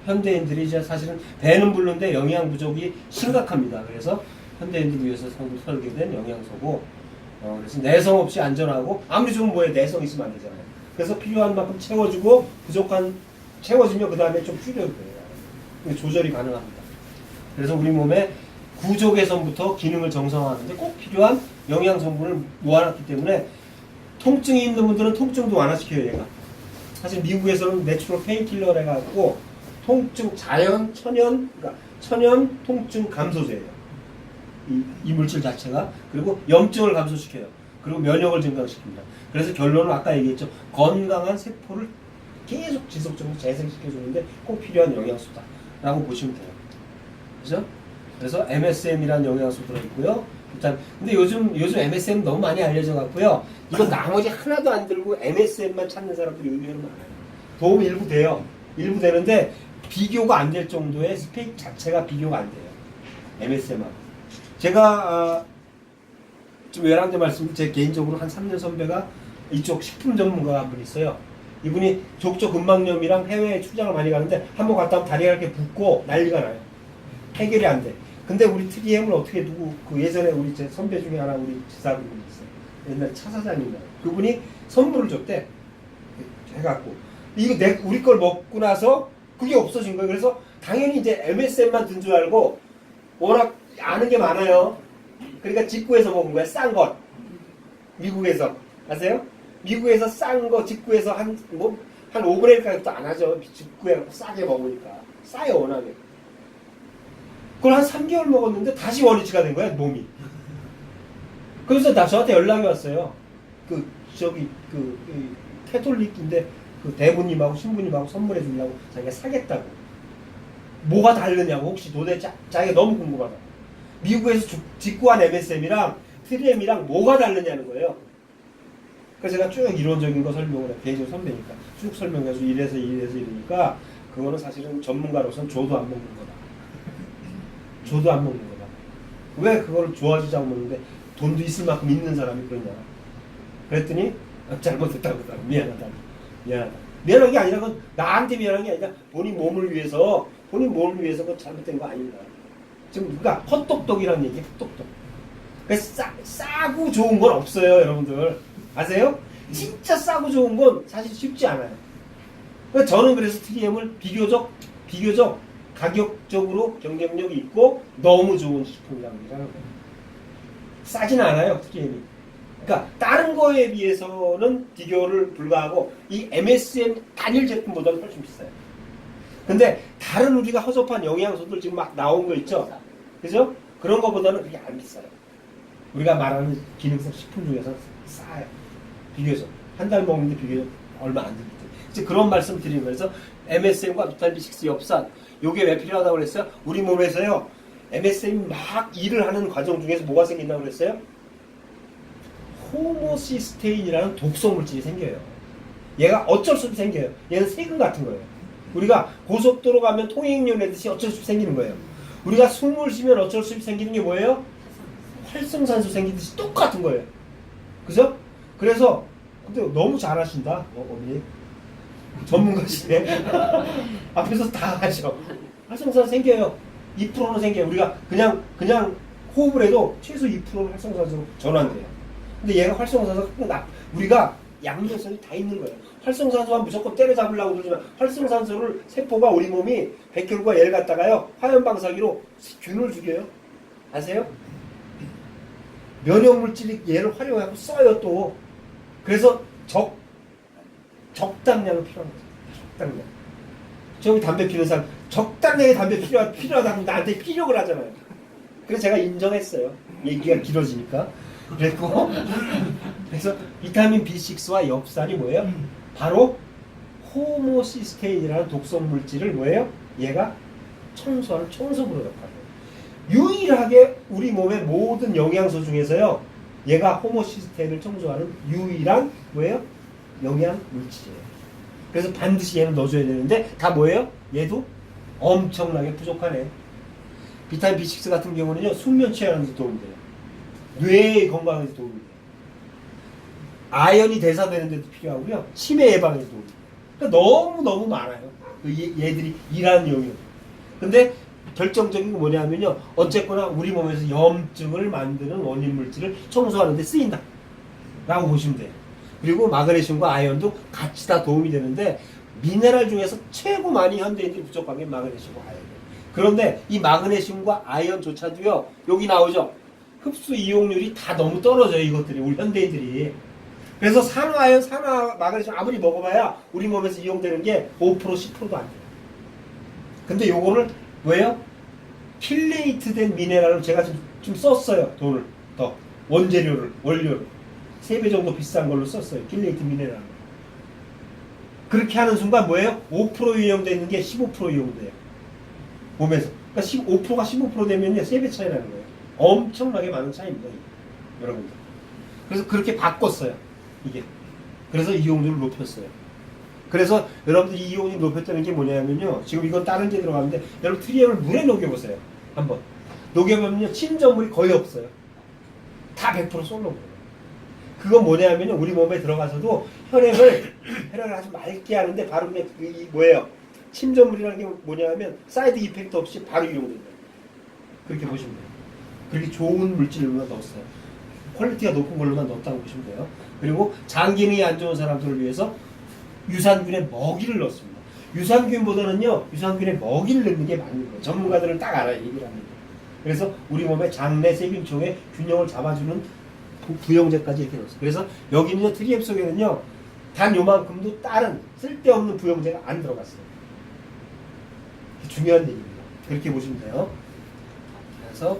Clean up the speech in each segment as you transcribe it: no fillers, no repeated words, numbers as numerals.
현대인들이 이제 사실은 배는 부른데 영양 부족이 심각합니다. 그래서 현대인들 위해서 설계된 영양소고, 그래서 내성 없이 안전하고, 아무리 좋으면 뭐에 내성 있으면 안 되잖아요. 그래서 필요한 만큼 채워주고, 부족한 채워지면 그 다음에 좀 줄여도 돼요. 조절이 가능합니다. 그래서 우리 몸에 구조 개선부터 기능을 정상화하는데 꼭 필요한 영양 성분을 모아놨기 때문에 통증이 있는 분들은 통증도 완화시켜요. 얘가 사실 미국에서는 내추럴 페인킬러를 해갖고 통증 자연 천연, 그러니까 천연 통증 감소제예요. 이 물질 자체가. 그리고 염증을 감소시켜요. 그리고 면역을 증강시킵니다. 그래서 결론은 아까 얘기했죠. 건강한 세포를 계속 지속적으로 재생시켜주는데 꼭 필요한 영양소다 라고 보시면 돼요. 그죠? 그래서 MSM이라는 영양소 들어있고요. 일단 근데 요즘 MSM 너무 많이 알려져 갖고요. 이거 나머지 하나도 안 들고 MSM만 찾는 사람들이 의외로 많아요. 도움 일부 돼요. 일부 되는데 비교가 안 될 정도의 스펙 자체가 비교가 안 돼요. MSM하고. 제가 좀 외람돼 말씀, 제 개인적으로 한 3년 선배가 이쪽 식품 전문가 한 분 있어요. 이분이 족저 근막염이랑 해외에 출장을 많이 가는데 한번 갔다 오면 다리가 이렇게 붓고 난리가 나요. 해결이 안 돼. 근데 우리 트리엠을 어떻게 그 예전에 우리 제 선배 중에 하나 우리 지사분이 있어요. 옛날 차 사장님이라. 그분이 선물을 줬대. 해갖고. 이거 우리 걸 먹고 나서 그게 없어진 거예요. 그래서 당연히 이제 MSM만 든 줄 알고 워낙 아는 게 많아요. 그러니까 직구해서 먹은 거야. 싼 것. 미국에서. 아세요? 미국에서 싼 거 직구해서 한 5분의 1가격도 안 하죠. 직구해 싸게 먹으니까. 싸요, 워낙에. 그걸 한 3개월 먹었는데 다시 원위치가 된 거야, 몸이. 그래서 저한테 연락이 왔어요. 캐톨릭인데, 대부님하고 신부님하고 선물해 주려고 자기가 사겠다고. 뭐가 다르냐고, 혹시 도대체 자기가 너무 궁금하다. 미국에서 직구한 MSM이랑 트리엠이랑 뭐가 다르냐는 거예요. 그래서 제가 쭉 이론적인 거 설명을 해요. 개인적으로 선배니까. 쭉 설명해서 이래서 이러니까, 그거는 사실은 전문가로서는 조도 안 먹는 거다. 조도 안 먹는 거다. 왜 그거를 좋아지지 않고 먹는데 돈도 있을 만큼 있는 사람이 그러냐. 그랬더니 잘못했다고 하더라고. 미안하다. 미안한 게 아니라 그건 나한테 미안한 게 아니라 본인 몸을 위해서 그건 잘못된 거 아닌가. 지금 그러니까 헛똑똑이라는 얘기. 헛똑똑. 그래서 싸고 좋은 건 없어요, 여러분들. 아세요? 진짜 싸고 좋은 건 사실 쉽지 않아요. 그러니까 저는 그래서 TDM을 비교적 가격적으로 경쟁력이 있고 너무 좋은 식품이라고 얘기하는 거예요. 싸진 않아요, TDM이. 그러니까 다른 거에 비해서는 비교를 불가하고 이 MSM 단일 제품보다는 훨씬 비싸요. 근데 다른 우리가 허접한 영양소들 지금 막 나온 거 있죠? 그죠? 그런 거보다는 그게 안 비싸요. 우리가 말하는 기능성 식품 중에서 싸요. 비교적. 한 달 먹는데 비교적 얼마 안 들기 때문에. 이제 그런 말씀 드리면서 MSM과 비타민 B6 엽산 요게 왜 필요하다고 그랬어요? 우리 몸에서요. MSM이 막 일을 하는 과정 중에서 뭐가 생긴다고 그랬어요? 호모시스테인이라는 독성 물질이 생겨요. 얘가 어쩔 수 없이 생겨요. 얘는 세균 같은 거예요. 우리가 고속도로 가면 통행료 내듯이 어쩔 수 없이 생기는 거예요. 우리가 숨을 쉬면 어쩔 수 없이 생기는 게 뭐예요? 활성산소 생기듯이 똑같은 거예요. 그죠? 그래서 근데 너무 잘하신다. 어머니 전문가시네. 앞에서 다 하셔. 활성산소 생겨요. 2%는 생겨요. 우리가 그냥 호흡을 해도 최소 2%는 활성산소로 전환돼요. 근데 얘가 활성산소가 우리가 양면성이 다 있는 거예요. 활성산소만 무조건 때려잡으려고 그러지만 활성산소를 세포가 우리 몸이 백혈구가 얘를 갖다가요 화염방사기로 균을 죽여요. 아세요? 면역물질이 얘를 활용하고 써요 또. 그래서 적당량은 필요한 거죠. 적당량. 저기 담배 피우는 사람 적당량의 담배 필요하다고 나한테 피력을 하잖아요. 그래서 제가 인정했어요. 얘기가 길어지니까. 그래서 비타민 B6와 엽산이 뭐예요? 바로 호모시스테인이라는 독성 물질을 뭐예요? 얘가 청소하는 청소부로 역할해요. 유일하게 우리 몸의 모든 영양소 중에서요, 얘가 호모시스테인을 청소하는 유일한 뭐예요? 영양 물질이에요. 그래서 반드시 얘는 넣어줘야 되는데 다 뭐예요? 얘도 엄청나게 부족하네. 비타민 B6 같은 경우는요, 숙면 취하는 데 도움이 돼요. 뇌 건강에 도움이 돼요. 아연이 대사되는 데도 필요하고요. 치매 예방에도 도움이 돼요. 그러니까 너무 많아요. 얘들이 일하는 용이에요. 근데 결정적인 게 뭐냐면요. 어쨌거나 우리 몸에서 염증을 만드는 원인 물질을 청소하는 데 쓰인다 라고 보시면 돼요. 그리고 마그네슘과 아연도 같이 다 도움이 되는데 미네랄 중에서 최고 많이 현대인들이 부족한 게 마그네슘과 아연이에요. 그런데 이 마그네슘과 아연조차도요. 여기 나오죠. 흡수 이용률이 다 너무 떨어져요. 이것들이 우리 현대인들이. 그래서 산화아연, 마그네슘 아무리 먹어봐야 우리 몸에서 이용되는 게 5% 10%도 안 돼요. 근데 요거를 왜요? 킬레이트된 미네랄로 제가 좀 썼어요. 돈을 더 원료를 3배 정도 비싼 걸로 썼어요. 킬레이트 미네랄. 그렇게 하는 순간 뭐예요? 5% 이용되어 있는 게 15% 이용돼요. 몸에서. 그러니까 5%가 15% 되면요. 3배 차이 나는 거예요. 엄청나게 많은 차이입니다. 여러분들. 그래서 그렇게 바꿨어요. 이게. 그래서 이용률을 높였어요. 그래서 여러분들 이 이용률 높였다는 게 뭐냐면요. 지금 이건 다른 게 들어가는데 여러분 트리엠을 물에 녹여보세요. 한번. 녹여보면요. 침전물이 거의 없어요. 다 100% 솔로몬이에요. 그건 뭐냐면요. 우리 몸에 들어가서도 혈액을 아주 맑게 하는데 바로 그냥 이 뭐예요. 침전물이라는 게 뭐냐면 사이드 이펙트 없이 바로 이용된다. 그렇게 보시면 돼요. 그렇게 좋은 물질로만 넣었어요. 퀄리티가 높은 걸로만 넣었다고 보시면 돼요. 그리고 장 기능이 안 좋은 사람들을 위해서 유산균에 먹이를 넣습니다. 유산균보다는요, 유산균에 먹이를 넣는 게 맞는 거예요. 전문가들은 딱 알아요, 얘기를 하는 거. 그래서 우리 몸의 장내 세균총의 균형을 잡아주는 부영제까지 이렇게 넣었어요. 그래서 여기는요, 트리앱 속에는요, 단 요만큼도 다른 쓸데없는 부영제가 안 들어갔어요. 중요한 얘기입니다. 그렇게 보시면 돼요. 그래서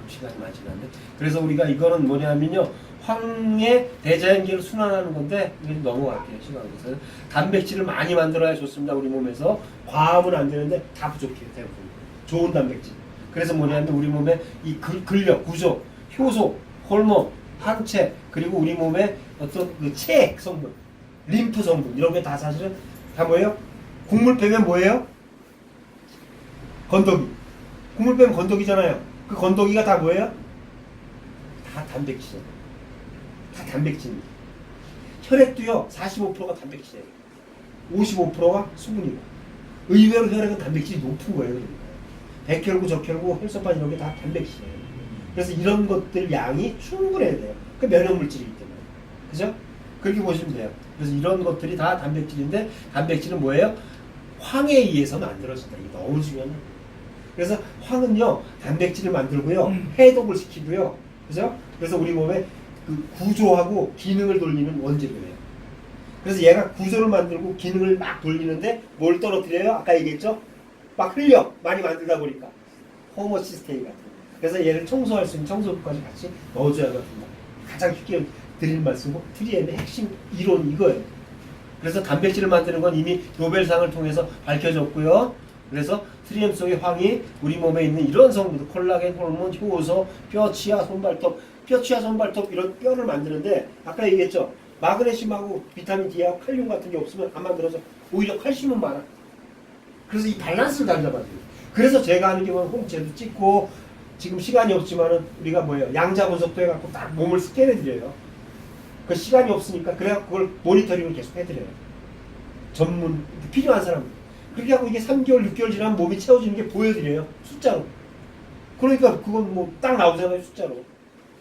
시간이 많이 지났는데, 그래서 우리가 이거는 뭐냐면요, 황의 대자연계를 순환하는 건데 이게 좀 넘어갈게요. 시간이 있어서 단백질을 많이 만들어야 좋습니다. 우리 몸에서 과하면 안 되는데 다 부족해요. 대부분 좋은 단백질. 그래서 뭐냐면 우리 몸에 이 근력, 구조, 효소, 호르몬, 항체, 그리고 우리 몸에 어떤 그 체액 성분, 림프 성분 이런 게 다 사실은 다 뭐예요? 국물 빼면 뭐예요? 건더기. 국물 빼면 건더기잖아요. 그 건더기가 다 뭐예요? 다 단백질이에요. 다 단백질입니다. 혈액도요 45%가 단백질이에요. 55%가 수분이고. 의외로 혈액은 단백질이 높은 거예요. 백혈구, 적혈구, 혈소판 이런 게 다 단백질이에요. 그래서 이런 것들 양이 충분해야 돼요. 그 면역물질이기 때문에. 그죠? 그렇게 보시면 돼요. 그래서 이런 것들이 다 단백질인데 단백질은 뭐예요? 황에 의해서 만들어진다. 이게 너무 중요한 거예요. 그래서 황은요 단백질을 만들고요 해독을 시키고요. 그죠? 그래서 우리 몸에 그 구조하고 기능을 돌리는 원재료예요. 그래서 얘가 구조를 만들고 기능을 막 돌리는데 뭘 떨어뜨려요? 아까 얘기했죠? 막 흘려 많이 만들다 보니까 호모시스테인 같은 거. 그래서 얘를 청소할 수 있는 청소부까지 같이 넣어줘야 됩니다. 가장 쉽게 드리는 말씀이고 트리엠의 핵심 이론이 이거예요. 그래서 단백질을 만드는 건 이미 노벨상을 통해서 밝혀졌고요. 그래서 트리엠 속의 황이 우리 몸에 있는 이런 성분들 콜라겐, 호르몬, 효소, 뼈, 치아, 손발톱, 이런 뼈를 만드는데 아까 얘기했죠. 마그네슘하고 비타민 D하고 칼륨 같은 게 없으면 안 만들어져. 오히려 칼슘은 많아. 그래서 이 밸런스를 잘 잡아야 돼요. 그래서 제가 하는 게 홍채도 찍고 지금 시간이 없지만은 우리가 뭐예요? 양자 분석도 해갖고 딱 몸을 스캔해드려요. 그 시간이 없으니까 그래갖고 그걸 모니터링을 계속 해드려요. 전문 필요한 사람. 그렇게 하고 이게 3개월, 6개월 지나면 몸이 채워지는 게 보여드려요. 숫자로. 그러니까 그건 뭐 딱 나오잖아요. 숫자로.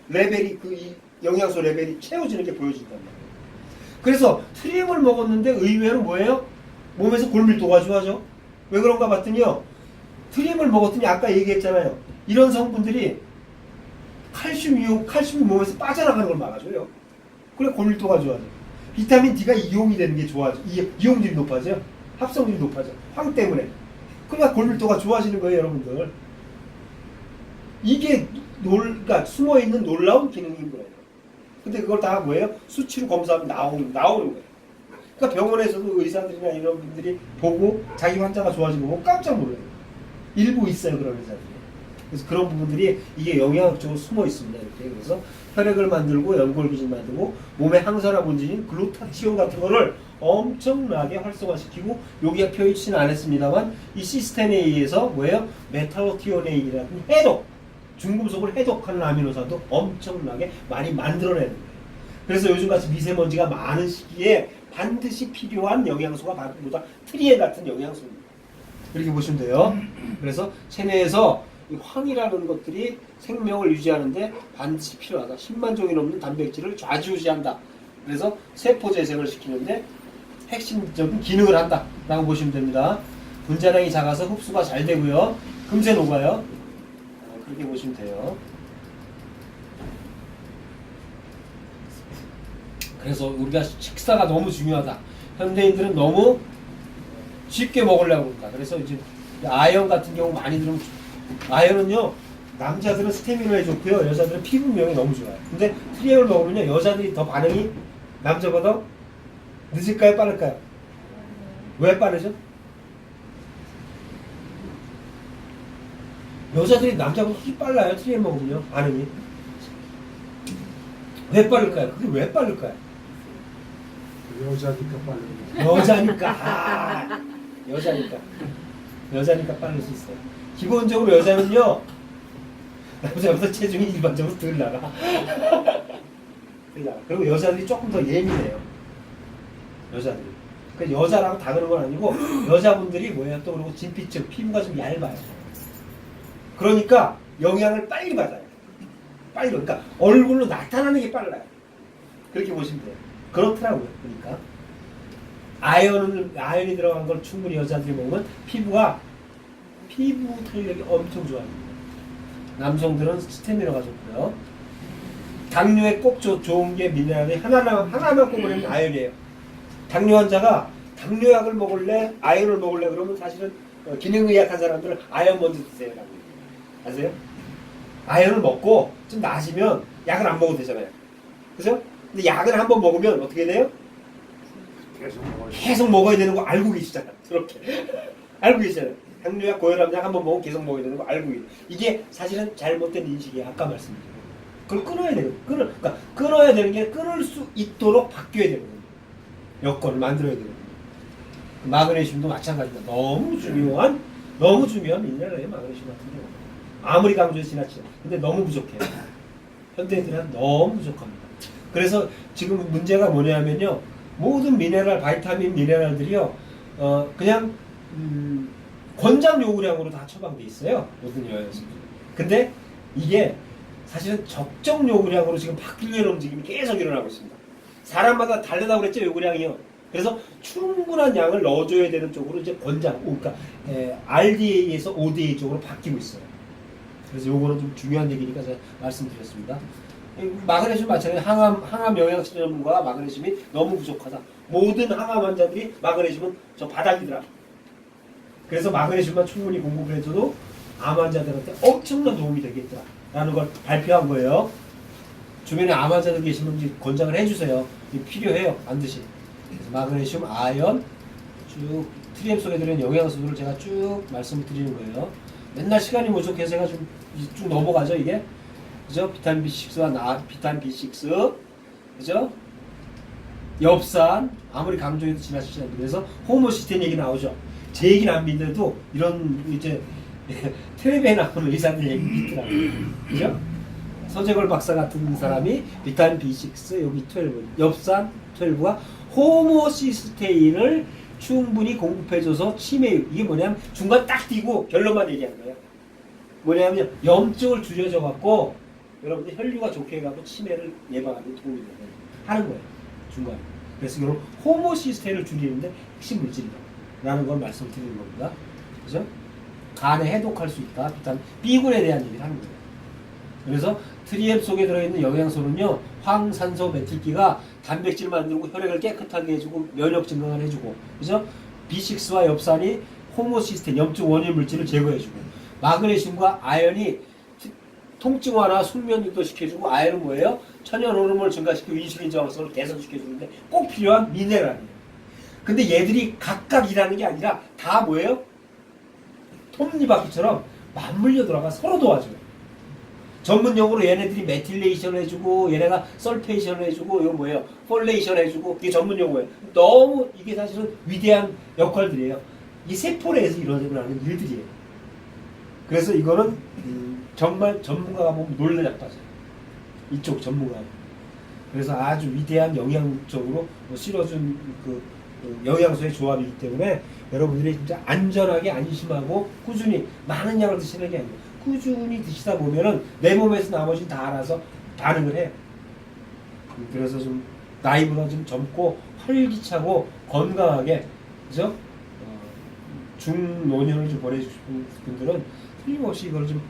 레벨이 이 영양소 레벨이 채워지는 게 보여진단 말이에요. 그래서 트리엠을 먹었는데 의외로 뭐예요? 몸에서 골밀도가 좋아져. 왜 그런가 봤더니요. 트리엠을 먹었더니 아까 얘기했잖아요. 이런 성분들이 칼슘이 몸에서 빠져나가는 걸 막아줘요. 그래 골밀도가 좋아져. 비타민 D가 이용이 되는 게 좋아져. 이용률이 높아져요. 합성률이 높아져. 황 때문에. 그러니까 골밀도가 좋아지는 거예요, 여러분들. 이게 그러니까 숨어있는 놀라운 기능인 거예요. 근데 그걸 다 뭐예요? 수치로 검사하면 나오는 거예요. 그러니까 병원에서도 의사들이나 이런 분들이 보고 자기 환자가 좋아지는 거 보고 깜짝 놀라요. 일부 있어요, 그런 의사들이. 그래서 그런 부분들이 이게 영양학적으로 숨어 있습니다. 이렇게. 그래서 혈액을 만들고 연골기질 만들고 몸의 항산화 분진인 글루타티온 같은 거를 엄청나게 활성화시키고 여기에 표시는 안 했습니다만 이 시스템에 의해서 뭐예요? 메탈로티오네인이라는 해독 중금속을 해독하는 아미노산도 엄청나게 많이 만들어내는 거예요. 그래서 요즘같이 미세먼지가 많은 시기에 반드시 필요한 영양소가 보다 트리에 같은 영양소입니다. 이렇게 보시면 돼요. 그래서 체내에서 이 황이라는 것들이 생명을 유지하는데 반드시 필요하다. 10만 종이 넘는 단백질을 좌지우지한다. 그래서 세포 재생을 시키는데 핵심적인 기능을 한다 라고 보시면 됩니다. 분자량이 작아서 흡수가 잘 되고요. 금세 녹아요. 그렇게 보시면 돼요. 그래서 우리가 식사가 너무 중요하다. 현대인들은 너무 쉽게 먹으려고 합니다. 그래서 이제 아연 같은 경우 많이 들으면, 아연은요 남자들은 스태미너에 좋고요, 여자들은 피부 미용에 너무 좋아요. 근데 트리엠을 먹으면요 여자들이 더 반응이 남자보다 늦을까요, 빠를까요? 왜 빠르죠? 여자들이 남자보다 훨씬 빨라요. 트리엠 먹으면요 반응이. 왜 빠를까요? 그게 왜 빠를까요? 여자니까 빨리. 여자니까. 여자니까 빠를 수 있어요. 기본적으로 여자는요 남자보다 체중이 일반적으로 덜 나가. 그리고 여자들이 조금 더 예민해요. 여자들이. 그러니까 여자라고 다 그런 건 아니고 여자분들이 뭐예요? 또 그리고 진피층 피부가 좀 얇아요. 그러니까 영양을 빨리 받아요. 빨리. 그러니까 얼굴로 나타나는 게 빨라요. 그렇게 보시면 돼요. 그렇더라고요. 그러니까 아연이 들어간 걸 충분히 여자들이 먹으면 피부 탄력이 엄청 좋아집니다. 남성들은 스태미너가 좋고요. 당뇨에 꼭 좋은 게 미네랄이 하나만 꼽으면 아연이에요. 당뇨 환자가 당뇨약을 먹을래, 아연을 먹을래 그러면 사실은 기능이 약한 사람들은 아연 먼저 드세요. 아세요? 아연을 먹고 좀 나아지면 약을 안 먹어도 되잖아요. 그죠? 근데 약을 한번 먹으면 어떻게 돼요? 계속 먹어야 되는 거 알고 계시잖아요. 그렇게. 알고 계시잖아요. 당뇨약, 고혈압약 한번 먹으면 계속 먹어야 되는 거 알고 계세요. 이게 사실은 잘못된 인식이에요. 아까 말씀드린 그걸 끊어야 돼요. 그러니까 끊어야 되는 게 끊을 수 있도록 바뀌어야 되거든요. 여건을 만들어야 되거든요. 마그네슘도 마찬가지입니다. 너무 중요한 미네랄이에요. 마그네슘 같은 경우. 아무리 강조해서 지나치죠. 근데 너무 부족해요. 현대인들은 너무 부족합니다. 그래서 지금 문제가 뭐냐면요. 모든 바이타민 미네랄들이요. 그냥 권장 요구량으로 다 처방돼 있어요. 모든 영양소들. 근데 이게 사실은 적정 요구량으로 지금 바뀌려는 움직임이 계속 일어나고 있습니다. 사람마다 다르다고 그랬죠, 요구량이요. 그래서 충분한 양을 넣어줘야 되는 쪽으로 이제 그러니까 RDA에서 ODA 쪽으로 바뀌고 있어요. 그래서 요거는 좀 중요한 얘기니까 제가 말씀드렸습니다. 마그네슘 마찬가지. 항암 영양실험과 마그네슘이 너무 부족하다. 모든 항암 환자들이 마그네슘은 저 바닥이더라. 그래서 마그네슘만 충분히 공급을 해줘도 암 환자들한테 엄청난 도움이 되겠다라는 걸 발표한 거예요. 주변에 암 환자들 계시면 권장을 해주세요. 필요해요, 반드시. 그래서 마그네슘, 아연, 쭉 트리엠 속에 들어있는 영양소들을 제가 쭉 말씀을 드리는 거예요. 맨날 시간이 부족해서 제가 좀 쭉 넘어가죠, 이게. 그죠? 비타민 B6와 비타민 B6, 그죠? 엽산, 아무리 강조해도 지나치지 않는데, 그래서 호모시스테인 얘기 나오죠. 제 얘기는 안 믿는데도 이런 이제 텔레비에 나오는 의사들 얘기 믿더라고요. 그죠? 서재걸 박사 같은 사람이 비타민 B6, 여기 12, 엽산 12가 호모시스테인을 충분히 공급해줘서 치매, 이게 뭐냐면 중간 딱 띄고 결론만 얘기하는 거예요. 뭐냐면 염증을 줄여줘갖고 여러분들 혈류가 좋게 해갖고 치매를 예방하는 데 도움이 하는 거예요. 중간에. 그래서 이런 호모시스테인을 줄이는데 핵심 물질이다 라는 걸 말씀드리는 겁니다. 그죠? 간에 해독할 수 있다. 비타민 B군에 대한 얘기를 하는 거예요. 그래서 트리엠 속에 들어있는 영양소는요, 황산소 메틸기가 단백질을 만들고 혈액을 깨끗하게 해주고 면역 증강을 해주고, 그죠? B6와 엽산이 호모시스테인, 염증 원인 물질을 제거해주고, 마그네슘과 아연이 통증 완화, 숙면 유도시켜주고, 아연은 뭐예요? 천연 호르몬을 증가시키고 인슐린 저항성을 개선시켜주는데 꼭 필요한 미네랄이에요. 근데 얘들이 각각 일하는 게 아니라 다 뭐예요? 톱니바퀴처럼 맞물려 들어가 서로 도와줘요. 전문 용어로 얘네들이 메틸레이션 해주고, 얘네가 설페이션 해주고, 이거 뭐예요? 폴레이션 해주고, 이게 전문 용어예요. 너무 이게 사실은 위대한 역할들이에요. 이 세포내에서 이루어지는 일들이에요. 그래서 이거는 정말 전문가가 보면 놀래 자빠져요. 이쪽 전문가. 그래서 아주 위대한 영양적으로 실어준 그 영양소의 조합이기 때문에 여러분들이 진짜 안전하게 안심하고 꾸준히 많은 양을 드시는 게 아니에요. 꾸준히 드시다 보면은 내 몸에서 나머지 다 알아서 반응을 해요. 그래서 좀 나이보다 좀 젊고 활기차고 건강하게, 그죠? 중노년을 좀 보내주고 싶은 분들은 틀림없이 이걸 좀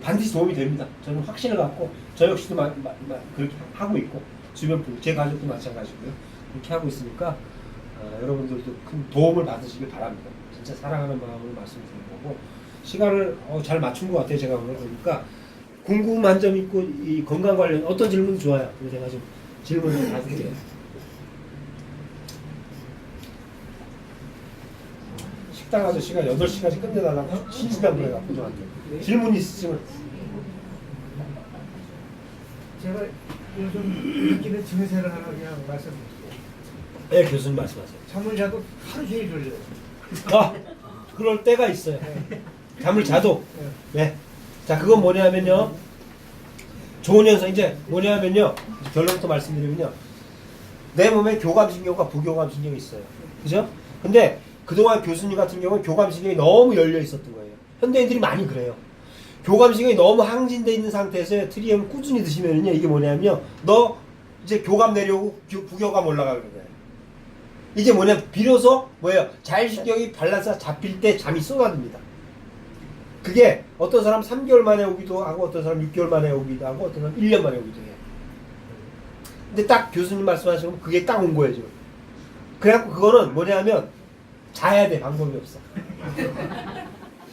반드시 도움이 됩니다. 저는 확신을 갖고 저 역시도 그렇게 하고 있고 주변 분, 제 가족도 마찬가지고요. 그렇게 하고 있으니까 여러분들도 큰 도움을 받으시길 바랍니다. 진짜 사랑하는 마음으로 말씀드리는 거고 시간을 잘 맞춘 것 같아요. 제가 오늘 보니까 궁금한 점 있고 이 건강 관련 어떤 질문 좋아요. 그래서 제가 좀 질문을 받을게요. 식당 아저씨가 8시까지 끝내달라고 신시간 보내갖고 저한테 질문 있으시면. 제가 요즘 느끼는 증세를 하나 그냥 말씀드릴게요. 네, 교수님 말씀하세요. 잠을 자도 하루 종일 졸려요. 아, 그럴 때가 있어요. 잠을 자도. 네. 자, 그건 뭐냐면요. 좋은 현상, 이제 뭐냐면요. 결론부터 말씀드리면요. 내 몸에 교감신경과 부교감신경이 있어요. 그죠? 근데 그동안 교수님 같은 경우는 교감신경이 너무 열려 있었던 거예요. 현대인들이 많이 그래요. 교감신경이 너무 항진되어 있는 상태에서 트리움을 꾸준히 드시면요. 이게 뭐냐면요. 너 이제 교감 내려오고 부교감 올라가는 거예요. 이게 뭐냐면 비로소 뭐예요? 자율신경이 밸런스가 잡힐 때 잠이 쏟아집니다. 그게 어떤 사람 3개월 만에 오기도 하고 어떤 사람 6개월 만에 오기도 하고 어떤 사람 1년 만에 오기도 해요. 근데 딱 교수님 말씀하시면 그게 딱 온 거예요 지금. 그래갖고 그거는 뭐냐면 자야 돼. 방법이 없어.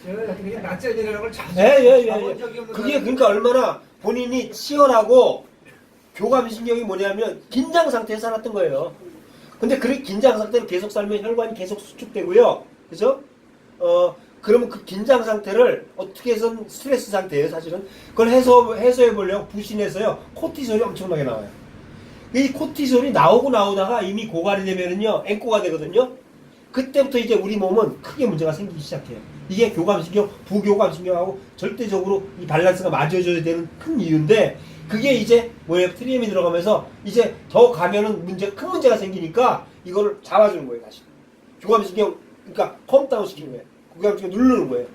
제가 그냥 낮잠이라는 걸 자주 예. 자본 적이 없는 그게 사람이 그러니까 얼마나 본인이 치열하고 교감신경이 뭐냐면 긴장 상태에 살았던 거예요. 근데 그 긴장 상태로 계속 살면 혈관이 계속 수축되고요. 그죠? 그러면 그 긴장 상태를 어떻게 해서는 스트레스 상태예요, 사실은. 그걸 해소해 보려고 부신해서요. 코티솔이 엄청나게 나와요. 이 코티솔이 나오다가 이미 고갈이 되면은요, 앵꼬가 되거든요. 그때부터 이제 우리 몸은 크게 문제가 생기기 시작해요. 이게 교감신경, 부교감신경하고 절대적으로 이 밸런스가 맞아줘야 되는 큰 이유인데, 그게 이제 뭐예요? 트리움이 들어가면서 이제 더 가면은 큰 문제가 생기니까 이거를 잡아주는 거예요, 다시. 교감신경, 그러니까 컴다운 시키는 거예요. 교감신경 누르는 거예요.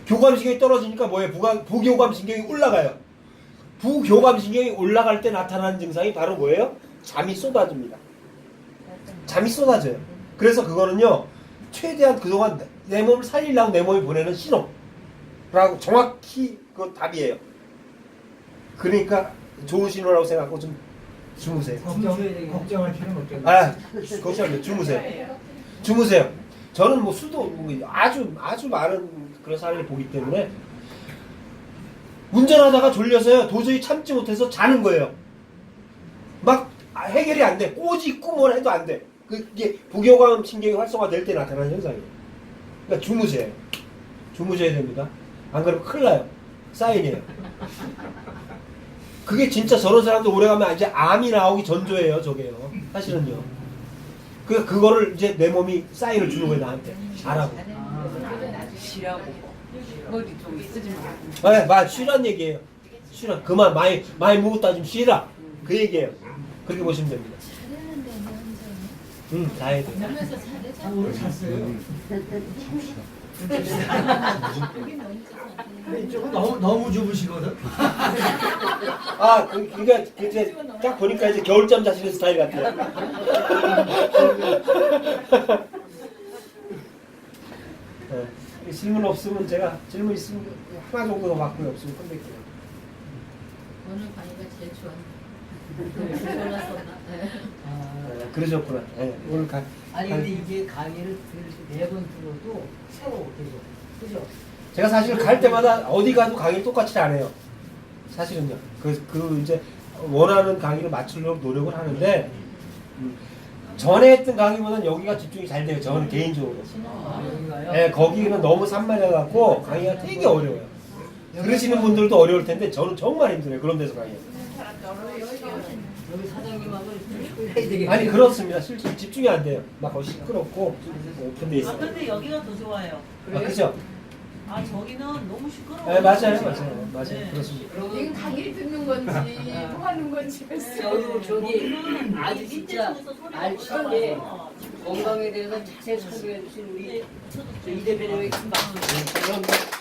교감신경이 떨어지니까 뭐예요? 부교감신경이 올라가요. 부교감신경이 올라갈 때 나타나는 증상이 바로 뭐예요? 잠이 쏟아집니다. 잠이 쏟아져요. 그래서 그거는요, 최대한 그동안 내 몸을 살리려고 내 몸이 보내는 신호라고 정확히 그 답이에요. 그러니까 좋은 신호라고 생각하고 좀 주무세요. 걱정할 필요는 없겠네요. 아, 걱정하면 주무세요. 저는 뭐 수도 아주 많은 그런 사례를 보기 때문에 운전하다가 졸려서요 도저히 참지 못해서 자는 거예요. 막 해결이 안 돼. 꼬집고 뭘 해도 안 돼. 그게 부교감 신경이 활성화될 때 나타나는 현상이에요. 그러니까 주무셔야 됩니다. 안 그러면 큰일 나요. 사인이에요. 그게 진짜 저런 사람들 오래 가면 이제 암이 나오기 전조예요, 저게요. 사실은요. 그거를 이제 내 몸이 사인을 주는 거예요, 나한테. 잘하고. 쉬라고. 머리 좀 쓰지 마. 네, 쉬란 얘기예요. 쉬라. 그만, 많이 묵었다 좀 쉬라. 그 얘기예요. 그렇게 보시면 됩니다. 잘했는데 언제 다 해야 돼. 보면서 잘했잖아. 오늘 잤어요. 여기 너무 좋아. 근데 이쪽은 너무 주무시거든. 그러니까 이제 딱 보니까 이제 겨울잠 자시는 스타일 같아요. 네, 질문 없으면 제가 질문 있으면 하나 정도 더 받고 없으면 끝낼게요. 오늘 강의가 제일 좋았네. 몰랐었나? 그러셨구나. 네, 오늘 아니 근데 이게 강의를 매번 들어도 새로워 계속 그죠? 제가 사실 갈 때마다 어디 가도 강의 똑같이 안 해요. 사실은요. 그 이제 원하는 강의를 맞추려고 노력을 하는데 전에 했던 강의보다는 여기가 집중이 잘 돼요. 저는 개인적으로. 여기가요? 네, 거기는 너무 산만해갖고 강의가 되게 어려워요. 들으시는 분들도 어려울 텐데 저는 정말 힘들어요. 그런 데서 강의해요. 여기 사장님하고 좀 해야 되겠네. 아니 그렇습니다. 실제 집중이 안 돼요. 막 시끄럽고 오픈돼 있어요. 근데 여기가 더 좋아요. 그죠? 아 저기는 너무 시끄러워. 네, 맞아요. 맞아요. 네. 그렇습니다. 이건 강의를 듣는 건지 뭐 하는 건지 글쎄. 저기 아주 진짜 알치게 건강에 대해서 자세히 설명해 주신 우리 이 대표님에게 큰 박수. 감사합니다.